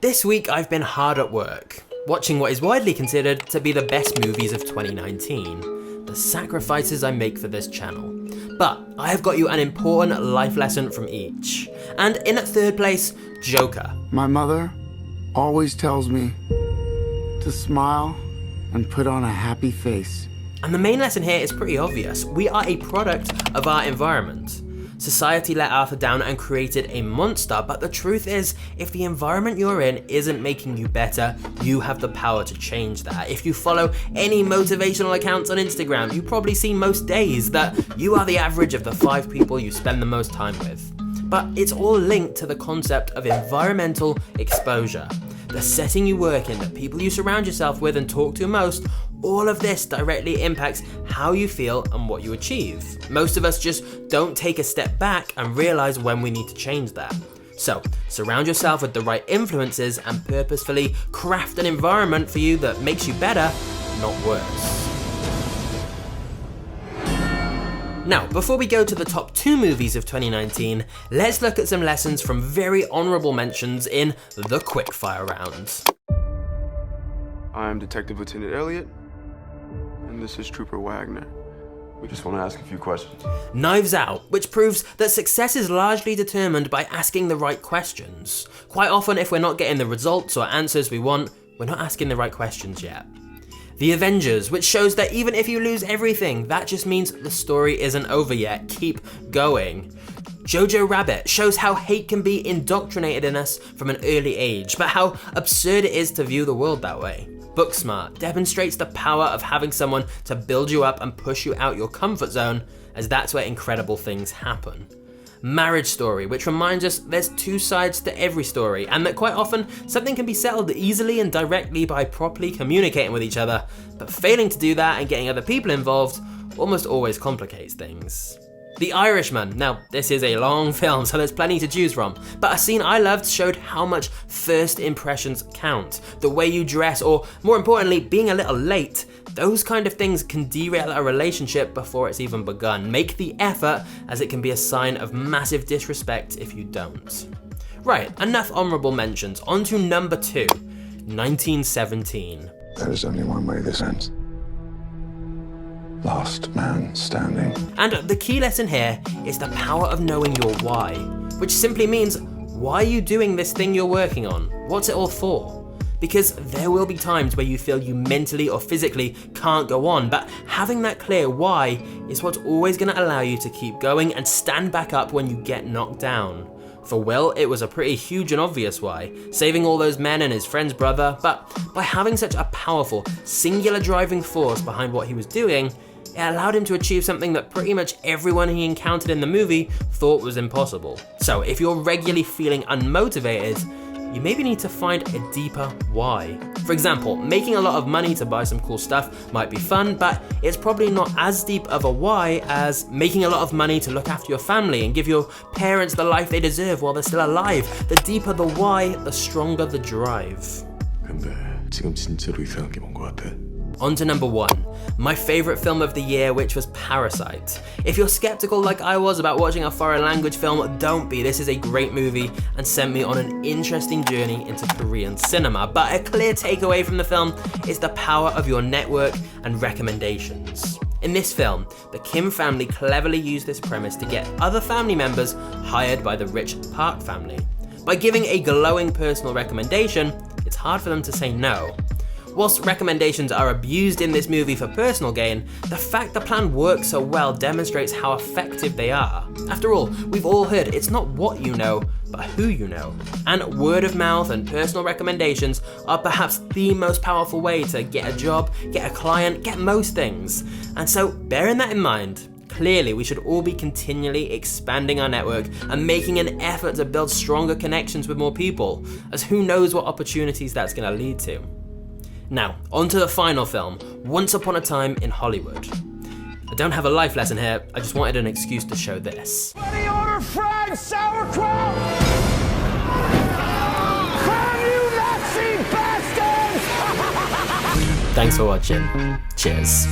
This week I've been hard at work, watching what is widely considered to be the best movies of 2019, the sacrifices I make for this channel. But I have got you an important life lesson from each. And in at third place, Joker. My mother always tells me to smile and put on a happy face. And the main lesson here is pretty obvious. We are a product of our environment. Society let Arthur down and created a monster, but the truth is, if the environment you're in isn't making you better, you have the power to change that. If you follow any motivational accounts on Instagram, you probably see most days that you are the average of the 5 people you spend the most time with. But it's all linked to the concept of environmental exposure. The setting you work in, the people you surround yourself with and talk to most, all of this directly impacts how you feel and what you achieve. Most of us just don't take a step back and realize when we need to change that. So, surround yourself with the right influences and purposefully craft an environment for you that makes you better, not worse. Now, before we go to the top 2 movies of 2019, let's look at some lessons from very honourable mentions in the quickfire round. I'm Detective Lieutenant Elliot, and this is Trooper Wagner. We just want to ask a few questions. Knives Out, which proves that success is largely determined by asking the right questions. Quite often, if we're not getting the results or answers we want, we're not asking the right questions yet. The Avengers, which shows that even if you lose everything, that just means the story isn't over yet. Keep going. Jojo Rabbit shows how hate can be indoctrinated in us from an early age, but how absurd it is to view the world that way. Booksmart demonstrates the power of having someone to build you up and push you out your comfort zone, as that's where incredible things happen. Marriage Story, which reminds us there's 2 sides to every story, and that quite often something can be settled easily and directly by properly communicating with each other, but failing to do that and getting other people involved almost always complicates things. The Irishman. Now, this is a long film, so there's plenty to choose from, but a scene I loved showed how much first impressions count. The way you dress, or more importantly, being a little late, those kind of things can derail a relationship before it's even begun. Make the effort, as it can be a sign of massive disrespect if you don't. Right, enough honourable mentions. On to number 2, 1917. There is only one way this ends. Last man standing. And the key lesson here is the power of knowing your why, which simply means, why are you doing this thing you're working on? What's it all for? Because there will be times where you feel you mentally or physically can't go on, but having that clear why is what's always going to allow you to keep going and stand back up when you get knocked down. For Will, it was a pretty huge and obvious why, saving all those men and his friend's brother, but by having such a powerful, singular driving force behind what he was doing, it allowed him to achieve something that pretty much everyone he encountered in the movie thought was impossible. So if you're regularly feeling unmotivated, you maybe need to find a deeper why. For example, making a lot of money to buy some cool stuff might be fun, but it's probably not as deep of a why as making a lot of money to look after your family and give your parents the life they deserve while they're still alive. The deeper the why, the stronger the drive. 근데 지금 진짜로 이상한 게 뭔 것 같아? On to number 1, my favourite film of the year, which was Parasite. If you're skeptical like I was about watching a foreign language film, don't be. This is a great movie and sent me on an interesting journey into Korean cinema. But a clear takeaway from the film is the power of your network and recommendations. In this film, the Kim family cleverly used this premise to get other family members hired by the rich Park family. By giving a glowing personal recommendation, it's hard for them to say no. Whilst recommendations are abused in this movie for personal gain, the fact the plan works so well demonstrates how effective they are. After all, we've all heard it's not what you know, but who you know. And word of mouth and personal recommendations are perhaps the most powerful way to get a job, get a client, get most things. And so, bearing that in mind, clearly we should all be continually expanding our network and making an effort to build stronger connections with more people, as who knows what opportunities that's going to lead to. Now, on to the final film, Once Upon a Time in Hollywood. I don't have a life lesson here, I just wanted an excuse to show this. Somebody order fried sauerkraut! Crown you Nazi bastards! Thanks for watching. Cheers.